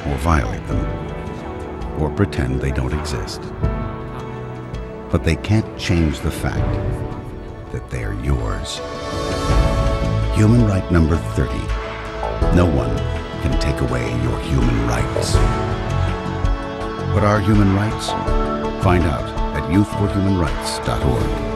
or violate them, or pretend they don't exist. But they can't change the fact that they're yours. Human right number 30. No one can take away your human rights. What are human rights? Find out at youthforhumanrights.org.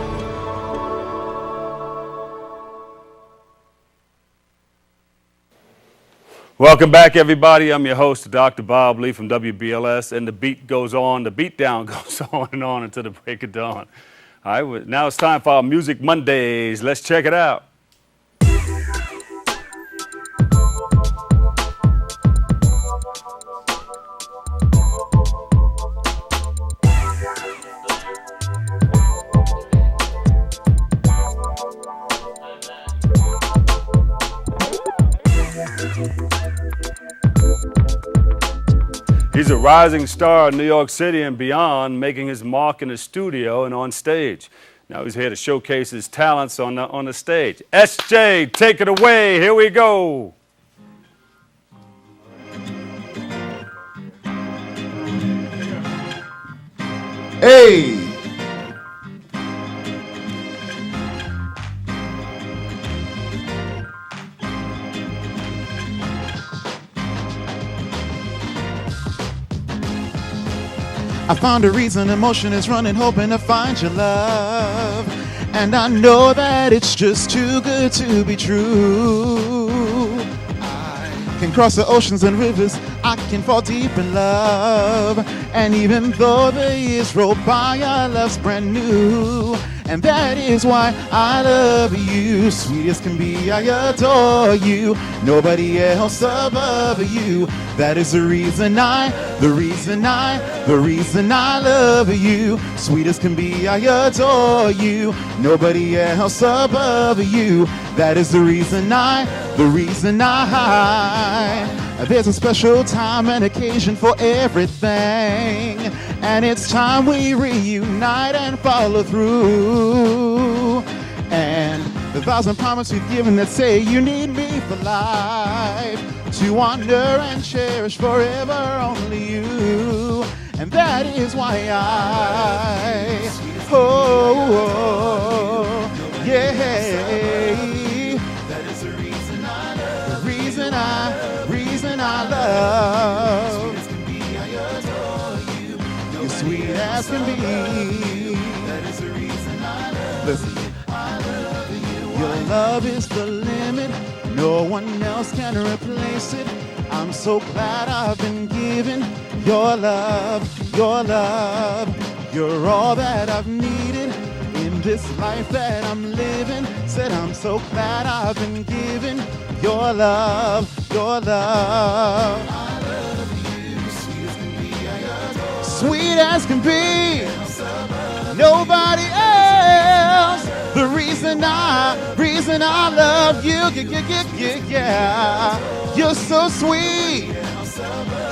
Welcome back, everybody. I'm your host, Dr. Bob Lee from WBLS, and the beat goes on, the beat down goes on and on until the break of dawn. All right, now it's time for our Music Mondays. Let's check it out. He's a rising star in New York City and beyond, making his mark in the studio and on stage. Now he's here to showcase his talents on the stage. SJ, take it away. Here we go. Hey! I found a reason, emotion is running, hoping to find your love. And I know that it's just too good to be true. I can cross the oceans and rivers, I can fall deep in love. And even though the years roll by, our love's brand new. And that is why I love you. Sweet as can be, I adore you. Nobody else above you. That is the reason I love you. Sweet as can be, I adore you. Nobody else above you. That is the reason I. There's a special time and occasion for everything. And it's time we reunite and follow through. And the vows and promises you've given that say you need me for life, to honor and cherish forever only you. And that is why yeah. That is the reason I love. The reason I love. You're sweet as can be. That is the reason I love. Listen. Your love is the limit. No one else can replace it. I'm so glad I've been given your love, your love. You're all that I've needed in this life that I'm living. Said I'm so glad I've been given your love, your love. I love you, sweet as can be. Nobody else. The reason I love you, yeah. You're so sweet.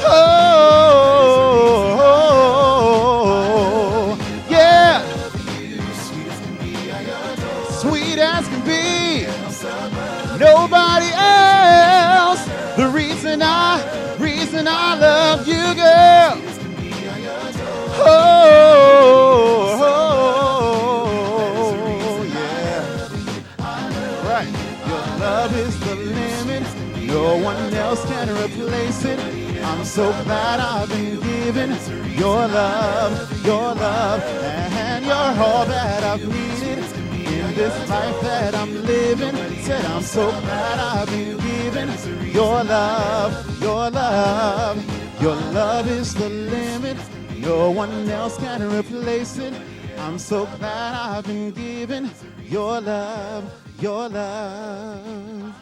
Oh, yeah. Sweet as can be. Nobody else. The reason I love you, girl. Oh, yeah. Right. Your love is the limit. No one else can replace it. I'm so glad I've been given your love, and you're all that I've needed in this life that I'm living. Said I'm so glad I've been given your love, your love. Your love is the limit. No one else can replace it. I'm so glad I've been given your love, your love.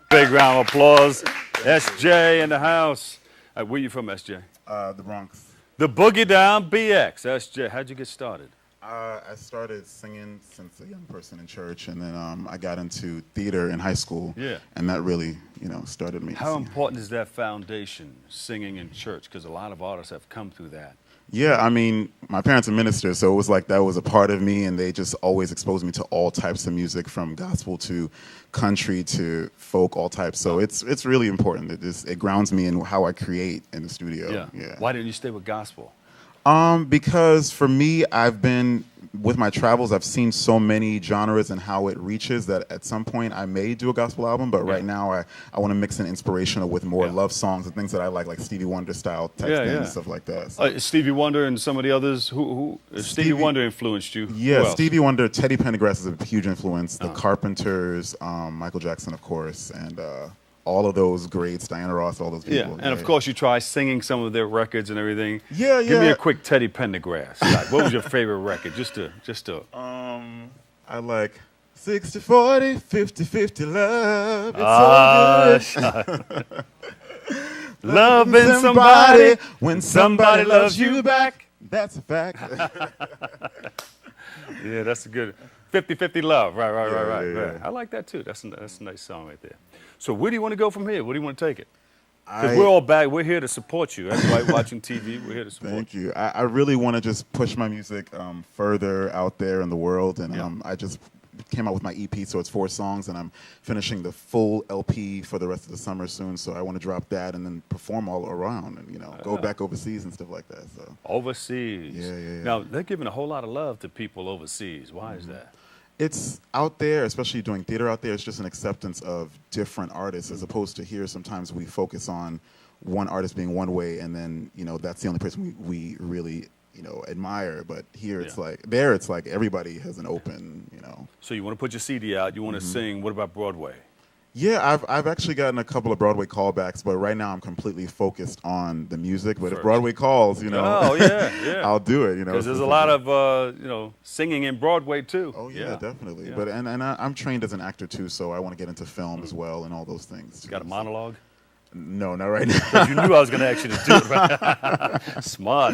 Big round of applause. SJ in the house. Where you from, SJ? The Bronx. The Boogie Down BX. SJ, how'd you get started? I started singing since a young person in church, and then I got into theater in high school. Yeah. And that really, started me. How important is that foundation, singing in church? Because a lot of artists have come through that. Yeah, I mean, my parents are ministers, so it was like that was a part of me, and they just always exposed me to all types of music, from gospel to country to folk, all types. So it's really important. It grounds me in how I create in the studio. Yeah. Why didn't you stay with gospel? Because for me, I've been, with my travels, I've seen so many genres and how it reaches that at some point I may do a gospel album, but right now I want to mix in inspirational with more love songs and things that I like Stevie Wonder style type things, stuff like that. So. Stevie Wonder and some of the others, who Stevie Wonder influenced you? Yeah, Stevie Wonder, Teddy Pendergrass is a huge influence, the Carpenters, Michael Jackson, of course, and all of those greats, Diana Ross, all those people. Yeah, and of course you try singing some of their records and everything. Yeah, Give me a quick Teddy Pendergrass. Like, what was your favorite record? Just to. I like 60-40, 50-50 love. It's so good. Loving somebody when somebody loves you back. That's a fact. Yeah, that's a good 50-50 love. Right. Yeah. I like that too. That's a nice song right there. So where do you want to go from here? Where do you want to take it? Because we're all back. We're here to support you. Everybody watching TV, we're here to support you. Thank you. I really want to just push my music further out there in the world. And I just came out with my EP, so it's 4 songs. And I'm finishing the full LP for the rest of the summer soon. So I want to drop that and then perform all around and, go back overseas and stuff like that. So Overseas. Yeah. Now, they're giving a whole lot of love to people overseas. Why is that? It's out there, especially doing theater out there. It's just an acceptance of different artists, as opposed to here. Sometimes we focus on one artist being one way, and then that's the only person we really admire. But here it's like everybody has an open. So you want to put your CD out? You want to sing? What about Broadway? Yeah, I've actually gotten a couple of Broadway callbacks, but right now I'm completely focused on the music. But if Broadway calls, I'll do it. Because there's a lot of singing in Broadway too. Oh yeah, definitely. Yeah. But and I'm trained as an actor too, so I want to get into film as well and all those things. You got a monologue? No, not right now. You knew I was going to ask you to do it. Right? Smart.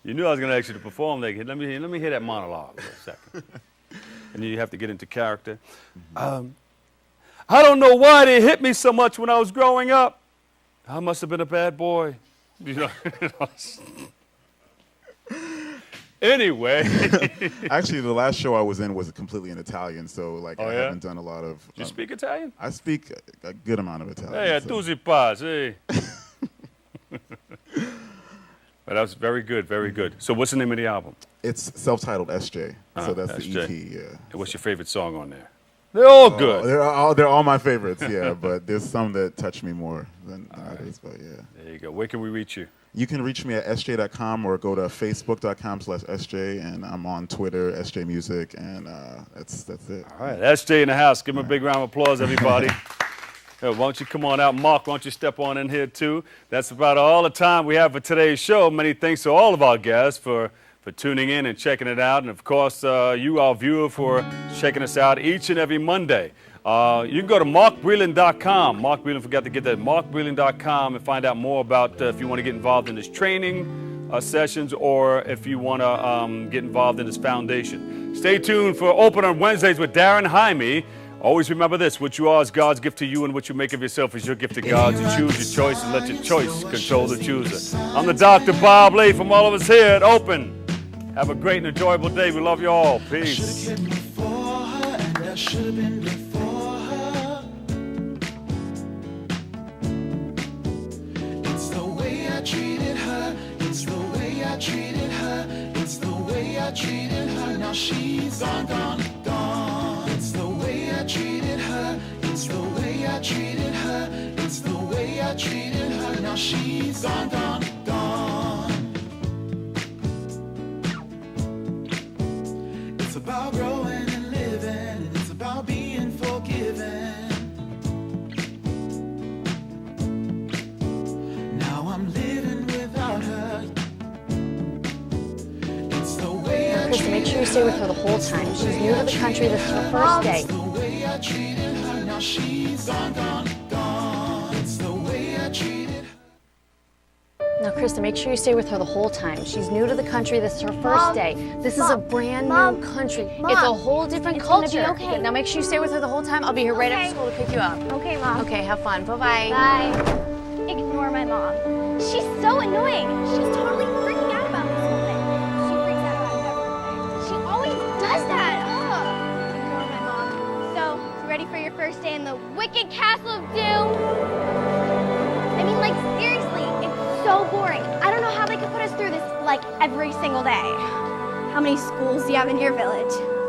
You knew I was going to ask you to perform. Let me hear that monologue for a second. And then you have to get into character. I don't know why they hit me so much when I was growing up. I must have been a bad boy. Anyway. Actually, the last show I was in was completely in Italian, so I haven't done a lot of... You speak Italian? I speak a good amount of Italian. Hey, tu si pas, hey. But that was very good, very good. So what's the name of the album? It's self-titled SJ, so that's SJ. the EP, yeah. And what's your favorite song on there? They're all good. They're all my favorites, yeah. But there's some that touch me more than others. But yeah. There you go. Where can we reach you? You can reach me at sj.com or go to facebook.com/SJ, and I'm on Twitter, SJ Music, and that's it. All right, SJ in the house. Give him a big round of applause, everybody. Why don't you come on out? Mark, why don't you step on in here too? That's about all the time we have for today's show. Many thanks to all of our guests for tuning in and checking it out. And, of course, you, our viewer, for checking us out each and every Monday. You can go to markbreland.com. Mark Breland forgot to get that. markbreland.com and find out more about if you want to get involved in this training sessions or if you want to get involved in this foundation. Stay tuned for Open on Wednesdays with Darren Jaime. Always remember this: what you are is God's gift to you, and what you make of yourself is your gift to God. You choose your choice and let your choice control the chooser. I'm the Dr. Bob Lee from all of us here at Open. Have a great and enjoyable day. We love you all. Peace. It's the way I treated her. It's the way I treated her. It's the way I treated her. Now she's gone, gone, gone. It's the way I treated her. It's the way I treated her. It's the way I treated her. Now she's gone, gone, gone. It's about growing and living, and it's about being forgiven. Now I'm living without her. It's the way I Krista, make sure you stay with her the whole time. She's new to the country. This is her first day. It's the way I treated her. Now she's gone, gone, gone. It's the way I treated her. Now, Krista, make sure you stay with her the whole time. She's new to the country. This is her first day. This is a brand new country. It's a whole different culture. Gonna be okay. Now, make sure you stay with her the whole time. I'll be here right after school to pick you up. Okay, Mom. Okay, have fun. Bye-bye. Bye. Ignore my mom. She's so annoying. She's totally through this like every single day. How many schools do you have in your village?